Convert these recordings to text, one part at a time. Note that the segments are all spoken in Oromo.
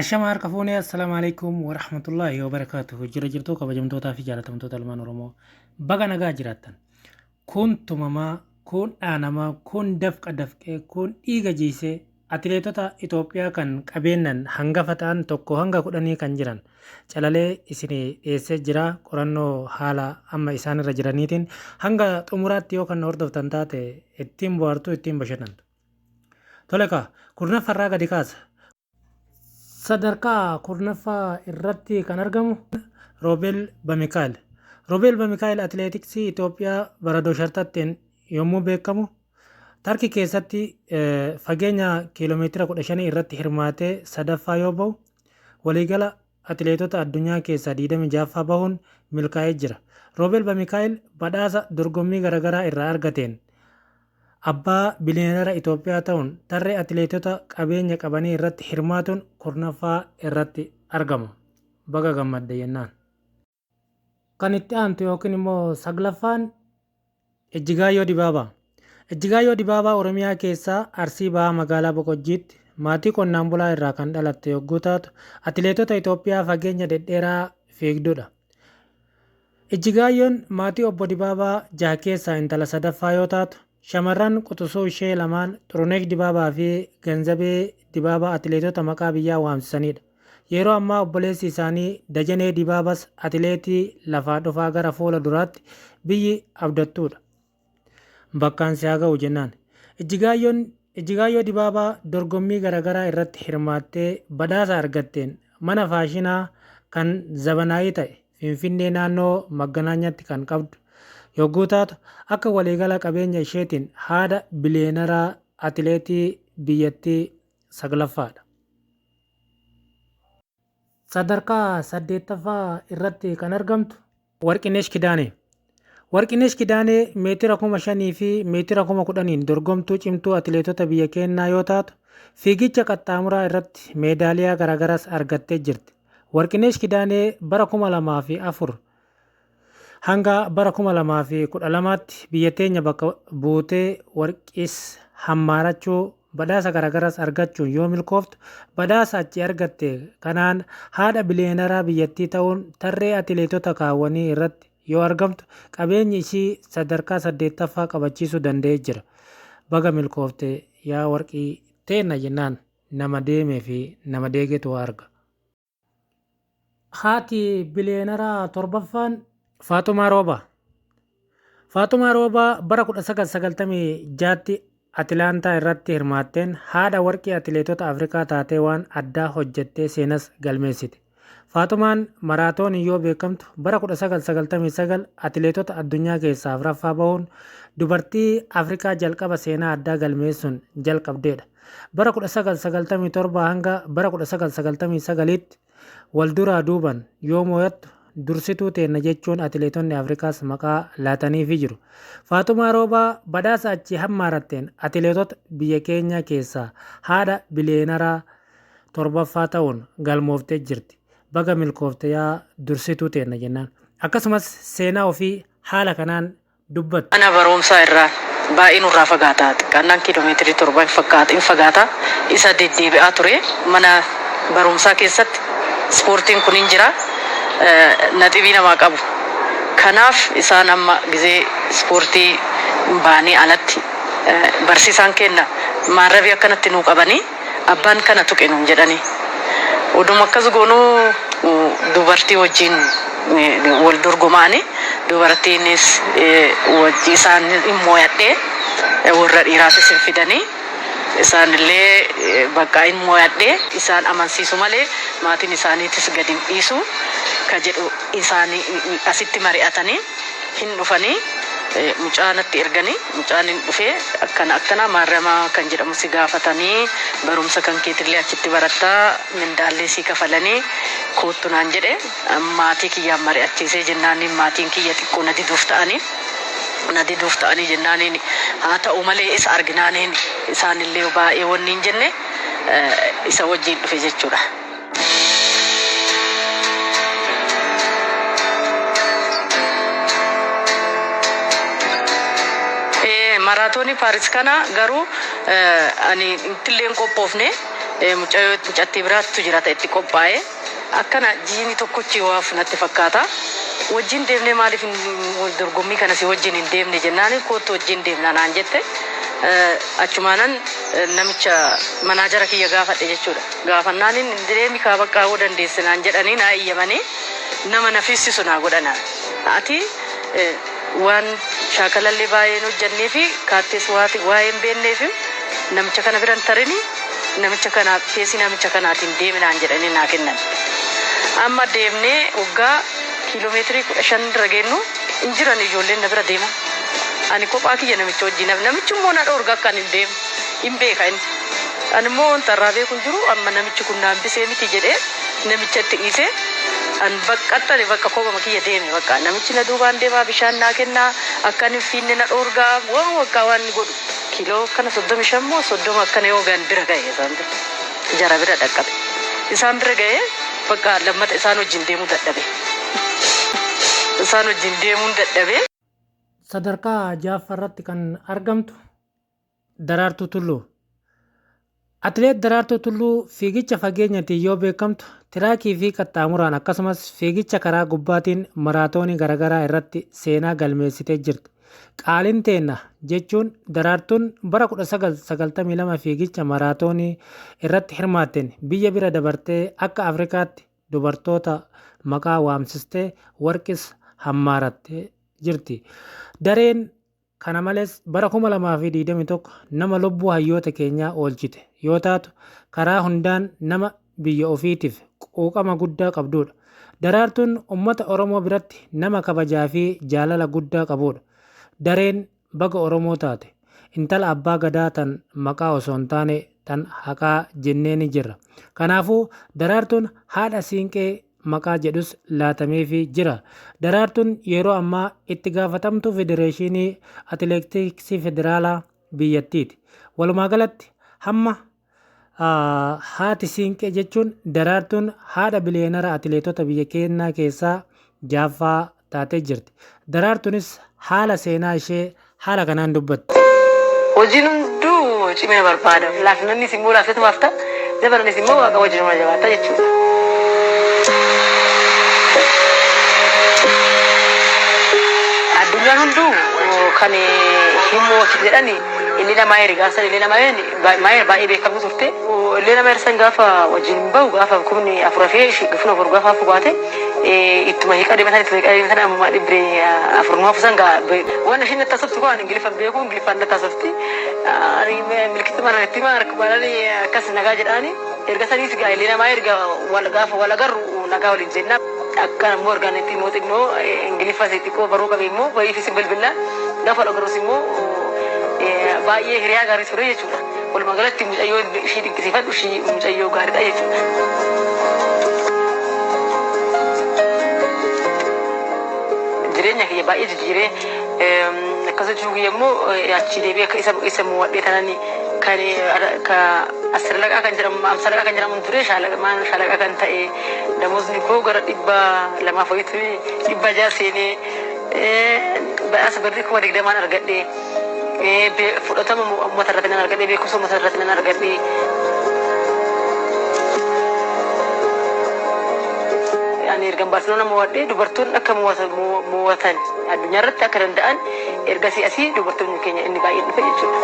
Ashama harka fuunee assalamu alaikum wa rahmatullahi wa barakatuhu. Jira jirtuu kabajamtootaa fi jaalatamtoota ilmaan Oromoo baga nagaa jiraattan. Kun tumamaa, kun dhaanamaa, kun dafqa dafqee, kun dhiiga jiisee atileetota Itoophiyaa kan qabeennan hangafa ta'an tokko hanga 10 kan jiran calalee isinii dhiyeessee jira. Qorannoo haala amma isaan irra jiraniitiin hanga xumuraatti yoo kan hordoftan taate ittiin bohaartuu ittiin bashannantu. Tole kaa kurnaffarraa gadi kaasa. Sadarkaa kurnaffaa irratti kan argamu Roobel Bamikaa'el. Roobel Bamikaa'el atileetiksii Itoophiyaa bara 2007 yommuu beekamu Tarkii keessatti fageenya kiiloomeetira 15 irratti hirmaatee sadaffaa yoo bahu waliigala atileetota addunyaa keessaa 26ffaa bahuun milkaa'ee jira. Roobel Bamikaa'el badhaasa dorgommii garaagaraa irraa argateen abbaa biliyeenara Itoophiyaa ta'uun tarree atileetota qabeenya qabanii irratti hirmaatuun kurnaffaa irratti argama. Baga gammadde jennaan. Kan itti aantu yookiin immoo saglaffaan Ejjigaayyoo Dibaabaa. Ejjigaayyoo Dibaabaa Oromiyaa keessaa Arsii Bahaa magaalaa Boqojjiitti maatii qonnaan bulaa irraa kan dhalatte yogguu taatu atileetota Itoophiyaa fageenya dhedheeraa fiigdudha. Ejjigaayyoon maatii obbo Dibaabaa jaha keessaa intala sadaffaa yoo taatu shamarran quxisuu ishee lamaan Xurunesh Dibaabaa fi Ganzabee Dibaabaa atileetota maqaa biyyaa waamsisanidha. Yeroo ammaa obboleessi isaanii Dajanee Dibaabaas atileetii lafaa dhufaa gara fuula duraatti biyyi abdattudha. Bakkaan si haa ga'u jennaan. Ejjigaayyoo Dibaabaa dorgommii garaagaraa irratti hirmaattee badhaasa argatteen mana faashinaa kan zabanaayii ta'e Finfinnee naannoo Magganaanyaatti kan qabdu yogguu taatu akka waliigala qabeenya isheetiin haadha biliyeenaraa atileetii biyyattii saglaffaadha. Sadarkaa 8ffaa irratti kan argamtu Warqineesh Kidaanee. Warqineesh Kidaanee meetira 5,000 fi meetira 10,000 dorgomtuu cimtuu atileetota biyya keenyaa yoo taatu fiigicha qaxxaamuraa irratti meedaaliyaa garaagaraas argattee jirti. Warqineesh Kidaanee bara 2004 hanga bara 2012tti biyya teenya bakka buutee warqiis hammaarachuu badhaasa garaagaraas argachuun yoo milkooftu badhaasa achi argatte kanaan haadha biliyeenaraa biyyattii ta'uun tarree atileetota kaawwanii irratti yoo argamtu qabeenyi ishii sadarkaa 8ffaa qabachiisuu danda'ee jira. Baga milkoofte yaa warqii teenna jennaan nama deemee fi nama deegetu arga. Haati biliyeenaraa 7ffaan Faatumaa Roobaa. Faatumaa Roobaa bara 1996tti Atilaantaa irratti hirmaatteen haadha warqii atileetota Afrikaa taatee waan addaa hojjettee seenas galmeessite. Faatumaan maraatoonii yoo beekamtu bara 1999 atileetota addunyaa keessaa afuraffaa bahuun dubartii Afrikaa jalqaba seenaa addaa galmeessuun jalqabdeedha. Bara 1997 hanga bara 1999tti wal duraa duuban yoo moo'attu dursituu teenna jechuun atileetonni Afrikaas maqaa laataniifii jiru. Faatumaa Roobaa badhaasa achi hammaaratteen atileetota biyya keenya keessaa haadha biliyeenaraa 7ffaa ta'uun galmooftee jirti. Baga milkoofte yaa dursituu teenna jennaan. Akkasumas seenaa ofii haala kanaan dubbatu. Mana barumsaa irraa baay'ee nurraa fagaataa xiqqaannaan kiiloomeetirii 7 fagaata isa deddeebi'aa ture. Mana barumsaa keessatti ispoortiin kun hin jira. Naxibii namaa qabu. Kanaaf isaan amma gizee ispoortii baanii alatti barsiisaan kenna maarrabii akkanatti nuu qabanii abbaan kana tuqe nuun jedhanii. Oduma akkas goonuu dubartii wajjin wal dorgomaanii dubartiinis wajji isaan immoo yadhee warra dhiiraatis hin fidanii isaanillee bakka immoo yadhee isaan amansiisu malee maatiin isaaniitis gadi hin dhiisu ka jedhu isaanii asitti mari'atanii hin dhufanii mucaanatti erganii mucaan hin dhufee akkana maarramaa kan jedhamu si gaafatanii barumsa kan keetillee achitti barattaa mindaallee si kafalanii koottu naan jedhe maatii kiyyaan mari'achiisee jennaaniin maatiin kiyya xiqqoo na diduuf ta'anii jennaaniin haa ta'u malee isa arginaaniin isaanillee baay'ee wanni hin jenne isa wajjin dhufe jechuudha. Maraatoonii Paaris kana garuu ani intilleen qophoofne mucattii biraattu jira itti qophaa'e akkana jiini tokkochi waaf natti fakkaata. Wajjin deemnee maaliif dorgommii kana si wajjin hin deemne jennaan kootu wajjin deemna naan jette. Achumaanan namicha manaajara kiyya gaafadhe jechuudha. Gaafannaan inni deemi kaa bakka hoo dandeesse naan jedhanii naa iyyamanii nama nafissisu naa godhana. Ati waan shaakalallee baay'een hojjannee fi kaattees waa'een beennee fi namicha kana biran tarini namicha kana keessi namicha kanaatiin deeminaan jedhanii naa kennan. Amma deemnee waggaa kiiloomeetirii 15 irra geennu hin jiran ijoolleen na bira deeman. Ani kophaa kiyya namicha wajjin namichi immoo na dhoorga akkan hin deemu hin beeka inni. Ani immoo tarraa beeku jiru amma namichi kun naan bisee miti jedhee namicha itti dhiisee an baqqattani bakka kophama kiyya deeme bakka namichi na duubaan deemaa bishaan naa kennaa akkan hin fiinne na dhoorgaa waan wakkaa waan ni godhu. Kiiloo kana 35 moo 30 akkana yoo gaan bira ga'e isaan bira. Jara bira dhaqqabe. Isaan bira ga'e bakka lammata isaan wajjin deemuu dadhabe. Isaan wajjin deemuun dadhabe. Sadarkaa ja'affaarratti kan argamtu Daraartuu Tulluu. Atileet Daraartuu Tulluu fiigicha fageenyaatiin yoo beekamtu tiraakii fi qaxxaamuraan akkasumas fiigicha karaa gubbaatiin maraatoonii garaagaraa irratti seenaa galmeessitee jirti. Qaaliin teenna jechuun Daraartuun bara 1992 fiigicha maraatoonii irratti hirmaatteen biyya bira dabartee akka Afrikaatti dubartoota maqaa waamsistee warqis hammaarattee jirti. Dareen kana malees bara 2021 nama lubbuu hayyoota keenyaa oolchite yoo taatu karaa hundaan nama biyya ofiitiif quuqama guddaa qabdudha. Daraartuun uummata Oromoo biratti nama kabajaa fi jaalala guddaa qabudha. Dareen baga Oromoo taate intala abbaa gadaa tan maqaa osoo hin taane tan haqaa jennee ni jirra. Kanaafuu Daraartuun haadha siinqee maqaa jedhus laatameefii jira. Daraartuun yeroo ammaa itti gaafatamtuu Federeeshinii Atileetiksii Federaalaa biyyattiiti. Walumaa galatti hamma haati siinqee jechuun Daraartuun haadha biliyeenara atileetota biyya keenyaa keessaa jaaffaa taatee jirti. Daraartuunis haala seenaa ishee haala kanaan dubbatti. Hojiin hunduu cimina barbaada. Laafinannis immoo laaftatumaaf ta'a. Dabalanis immoo waaqa wajjin jabaata jechuudha. Addunyaan hunduu kan himmooti jedhani illee namaa ergaasa illee namaa baay'ee beekamu turte illee nama ersan gaafa wajjin bahu gaafa kumni afurafee dhufna afur gaafa afu baate ittuma hiiqa deematan amma dhibbee afurnumaaf san waan ishiin nattasofti waan ingiliffan beeku ingiliffan nattasofti milkitti marratti marka balali akkas nagaa jedhaani erga saniis illee namaa erga gaafa wal agarru nagaa waliin jenna. Akka immoo orgaanitti immoo xiqqoo ingiliffa isa xiqqoo baruu qabe immoo baay'ee si bilbila gaafa dhagarus immoo baay'ee hiriyaa gaarii ture jechuudha. Walumaa galatti mucayyoo ishii dinqisiifadhu ishii mucayyoo gaariidha jechuudha. Jireenya kiyya baay'ee jijjiiree akkasuma jiru immoo achi deebi'ee akka isa muwadhee tananii kan asirlaqaa kan jedhamu amsalaqaa kan jedhamu ture shaalaqaa kan ta'e damoosni koo gara 200 fa'iitu 600 seenee ba'aas birrii 20 argadhe fudhatama uummata irratti nan argadhe beekumsa uummata irratti nan argadhe. Ani erga Barcelona mo'adhee dubartoonni akka mo'atan addunyaa irratti akka danda'an ergasii asii dubartoonni keenya inni baay'ee dhufe jechuudha.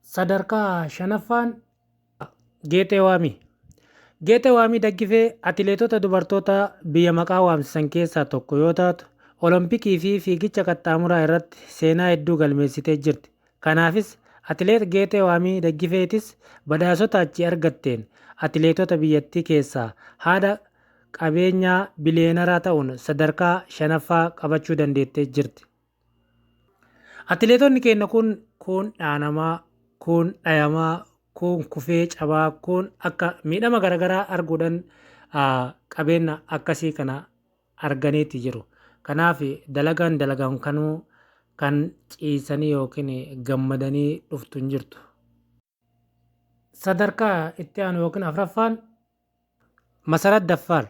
Sadarkaa shanaffaan Geetee Waamii. Geetee Waamii daggifee atileetota dubartoota biyya maqaa waamsisan keessaa tokko yoo taatu olompikii fi fiigicha qaxxaamuraa irratti seenaa hedduu galmeessitee jirti. Kanaafis atileet Geetee Waamii daggifeetis badhaasota achi argatteen atileetota biyyattii keessaa haadha qabeenyaa biliyeenaraa ta'uun sadarkaa shanaffaa qabachuu dandeettee jirti. Atileetonni keenya kun dhaanamaa kun dhayamaa kun kufee cabaa kun akka miidhama garaagaraa arguudhaan qabeenya akkasii kana arganiiti jiru. Kanaaf dalagaan kanuu kan ciisanii yookiin gammadanii dhuftu hin jirtu. Sadarkaa itti aanu yookiin afraffaan Masarat Daffaar.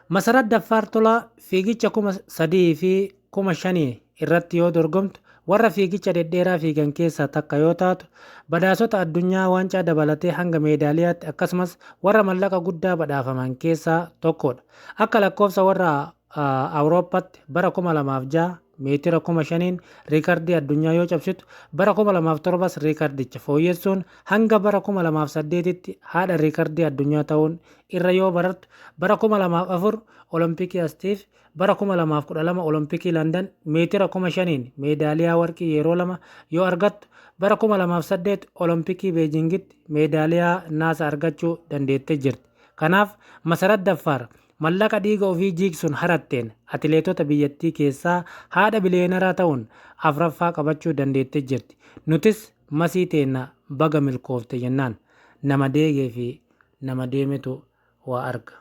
Masarat Daffaar Tolaa fiigicha 3,000 fi 5,000 irratti yoo dorgomtu warra fiigicha dhedheeraa fiigan keessaa takka yoo taatu badhaasota addunyaa waancaa dabalatee hanga meedaaliyaatti akkasumas warra mallaqa guddaa badhaafaman keessaa tokkodha. Akka lakkoofsa warra Awurooppaatti bara 2006 meetira 5,000 riikardii addunyaa yoo cabsitu bara 2007 riikardicha fooyyessuun hanga bara 2008tti haadha riikardii addunyaa ta'uun irra yoo barattu bara 2004 olompikii astiif bara 2012 olompikii London meetira 5,000 meedaaliyaa warqii yeroo lama yoo argattu bara 2008 olompikii Beejingitti meedaaliyaa naasa argachuu dandeettee jirti. Kanaaf Masarat Daffaar mallaqa dhiiga ofii jiigsuun haratteen atileetota biyyattii keessaa haadha biliyeenaraa ta'uun afraffaa qabachuu dandeettee jirti. Nutis masii teenna baga milkoofte jennaan nama deegee fi nama deemetu waa arga.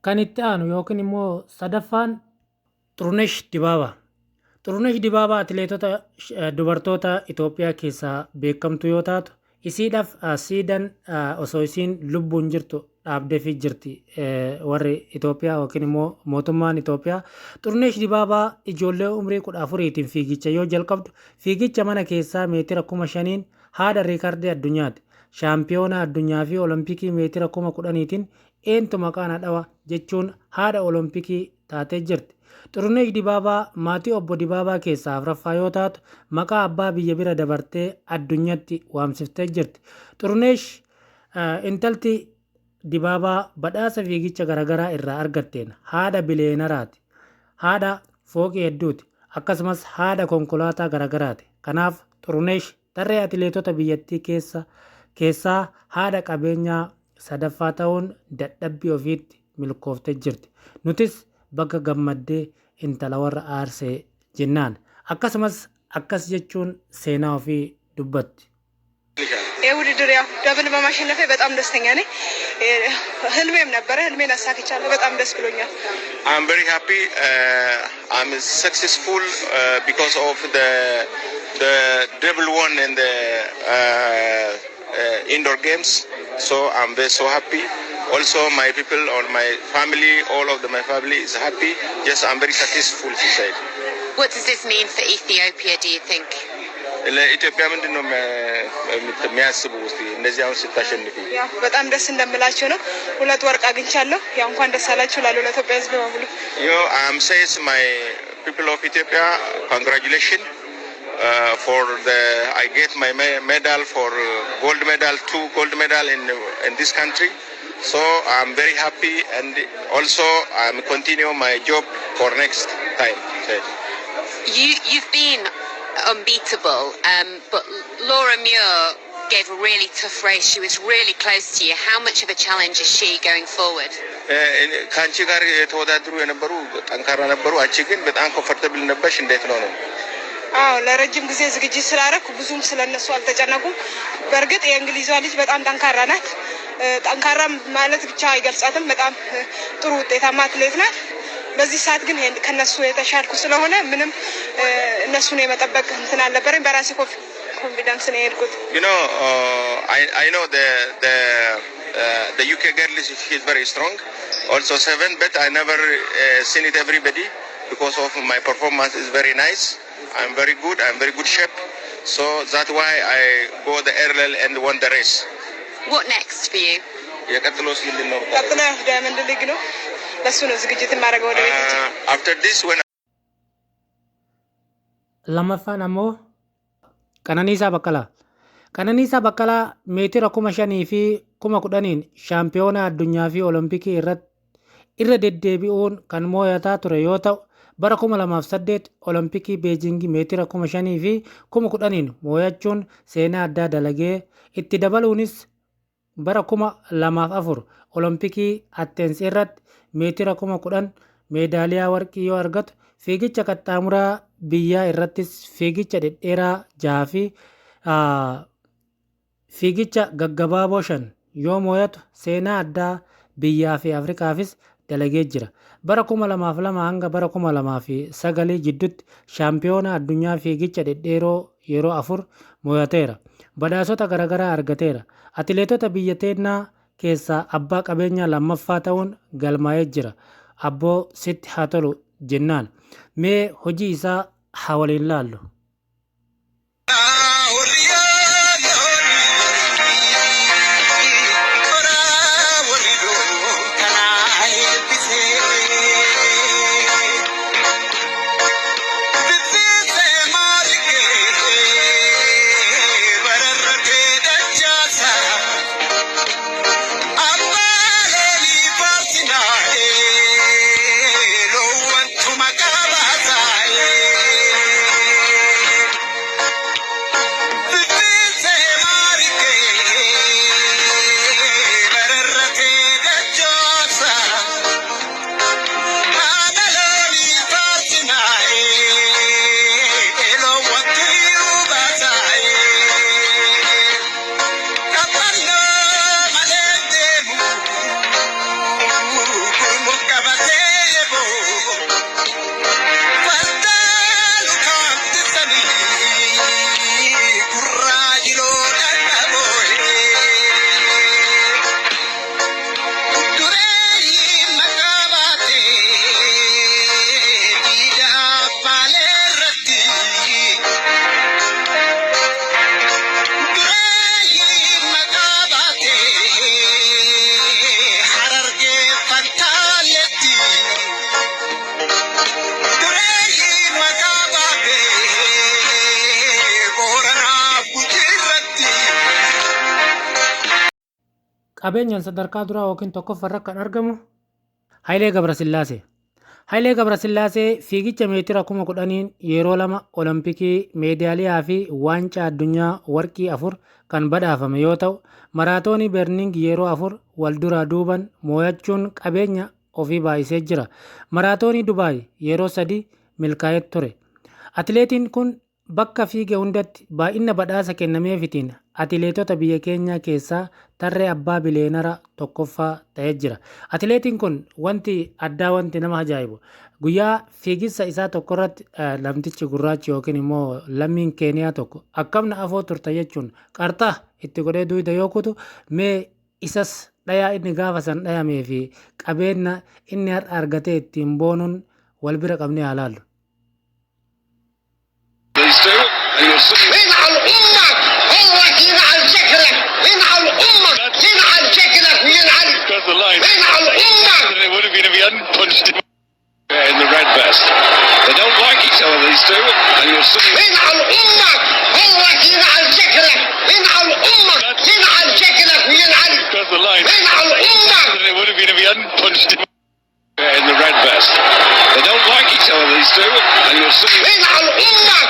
Kan itti aanu yookiin immoo sadaffaan Xurunesh Dibaabaa. Xurunesh Dibaabaa atileetota dubartoota Itoophiyaa keessaa beekamtu yoo taatu isiidhaaf siidan osoo isiin lubbuun jirtu dhaabdeefii jirti warri Itoophiyaa yookiin immoo mootummaan Itoophiyaa. Xurunesh Dibaabaa ijoollee umrii 14tiin fiigicha yoo jalqabdu fiigicha mana keessaa meetira 5,000 haadha riikardii addunyaati. Shaampiyoona addunyaa fi olompikii meetira 10,000tiin eentu maqaan hadhawa jechuun haadha olompikii taatee jirti. Xurunesh Dibaabaa maatii obbo Dibaabaa keessaa afraffaa yoo taatu maqaa abbaa biyya bira dabartee addunyaatti waamsiftee jirti. Xurunesh intalti Dibaabaa badhaasa fiigicha garaagaraa irraa argatteen haadha biliyeenaraati. Haadha fooqii hedduuti. Akkasumas haadha konkolaataa garaagaraati. Kanaaf Xurunesh tarree atileetota biyyattii keessaa haadha qabeenyaa sadaffaa ta'uun dadhabbii ofiitti milkooftee jirti. Nutis bakka gammaddee intala warra aarsee jennaan. Akkasumas akkas jechuun seenaa ofii dubbatti. ውድድር ያው ደብል በማሸነፌ በጣም ደስተኛ ነኝ። ህልሜም ነበረ፣ ህልሜን አሳክቻለሁ። በጣም ደስ ብሎኛል። I'm very happy. I'm successful because of the double one in the indoor games. So I'm so happy. Also, my people or my family, all of my family is happy. Just I'm very successful inside. What does this mean for Ethiopia, do you think? ለኢትዮጵያ ምንድን ነው የሚያስቡ ውስጥ እንደዚህ አሁን ስታሸንፊ? ያው በጣም ደስ እንደምላችሁ ነው። 2 ወርቅ አግኝቻለሁ። ያው እንኳን ደስ አላችሁ ላሉ ለኢትዮጵያ ሕዝብ በሙሉ። I'm says my people of Ethiopia, congratulations for I get my medal for gold medal, 2 gold medal in this country. So I'm very happy, and also I'm continue my job for next time. You've been unbeatable, but Laura Muir gave a really tough race. She was really close to you. How much of a challenge is she going forward? ከአንቺ ጋር የተወዳደሩ የነበሩ ጠንካራ ነበሩ። አንቺ ግን በጣም ኮምፎርታብል ነበርሽ። እንዴት ነው? አዎ ለረጅም ጊዜ ዝግጅት ስላደረኩ ብዙም ስለነሱ አልተጨነቁም። በእርግጥ የእንግሊዟ ልጅ በጣም ጠንካራ ናት። ጠንካራ ማለት ብቻ አይገልጻትም። በጣም ጥሩ ውጤታማ አትሌት ናት። በዚህ ሰዓት ግን ከነሱ የተሻልኩ ስለሆነ ምንም እነሱን የመጠበቅ እንትን አልነበረኝ። በራሴ ኮንፊደንስ ነው የሄድኩት። You know, I know the UK girl is very strong. Also 7, but I never seen it everybody because of my performance is very nice. I'm very good. I'm very good shape. So that's why I go the early and won the race. What next for you? የቀጥሎስ ምንድን ነው? ቀጥሎ ዳይመንድ ሊግ ነው። ለሱ ነው ዝግጅት የማደርገው ወደ ቤት። After this when Lammaffaan ammoo Qananiisaa Baqqalaa. Qananiisaa Baqqalaa meetira 5,000 fi 10,000 shaampiyoona addunyaa fi olompikii irra deddeebi'uun kan moo'ataa ture yoo ta'u bara 2008 olompikii Beejingii meetira 5,000 fi 10,000 moo'achuun seenaa addaa dalagee itti dabaluunis bara 2004 olompikii Atteensi irratti meetira 10,000 meedaaliyaa warqii yoo argatu fiigicha qaxxaamuraa biyyaa irrattis fiigicha dhedheeraa 6 fi fiigicha gaggabaaboo 5 yoo moo'atu seenaa addaa biyyaa fi Afrikaafis dalagee jira. Bara 2002 hanga bara 2009 jidduutti shaampiyoona addunyaa fiigicha dhedheeroo yeroo 4 moo'ateera. Badhaasota garaagaraa argateera. Atileetota biyya teennaa keessaa abbaa qabeenyaa lammaffaa ta'uun galmaa'ee jira. Abboo sitti haa tolu jennaan. Mee hojii isaa haa waliin laallu. Qabeenyaan sadarkaa duraa yookiin tokkoffarra kan argamu Hayilee Gabrasillaasee. Hayilee Gabrasillaasee fiigicha meetira 10,000 yeroo 2 Olompikii meedaaliyaa fi waancaa addunyaa warqii 4 kan badhaafame yoo ta'u, maraatoonii Berliin yeroo 4 wal duraa duuban moo'achuun qabeenya ofii baay'isee jira. Maraatoonii Dubaay yeroo 3 milkaa'ee ture. Atileetiin kun bakka fiige hundatti baay'ina badhaasa kennameefitiin atileetota biyya keenyaa keessaa tarree abbaa bileenara tokkoffaa ta'ee jira. Atileetiin kun wanti addaa wanti nama ajaa'ibu guyyaa fiigissa isaa tokkorratti namtichi gurraachi yookiin immoo lammiin Keeniyaa tokko akkamna afoo turta jechuun qarxaa itti godhee duwida yoo kutu mee isas dhayaa inni gaafa san dhayamee fi qabeenya inni har'a argatee ittiin boonuun wal bira qabnee haa laallu. ينعل امك والله ينعل شكلك ينعل امك ينعل شكلك وينعل ينعل امك They would have been if he hadn't punched him in the red vest. They don't like each other, these two, and you'll see. ينعل امك والله ينعل شكلك ينعل امك ينعل شكلك وينعل Across the line. ينعل امك They would have been if he hadn't punched him in the red vest. They don't like each other, these two, and you'll see. ينعل امك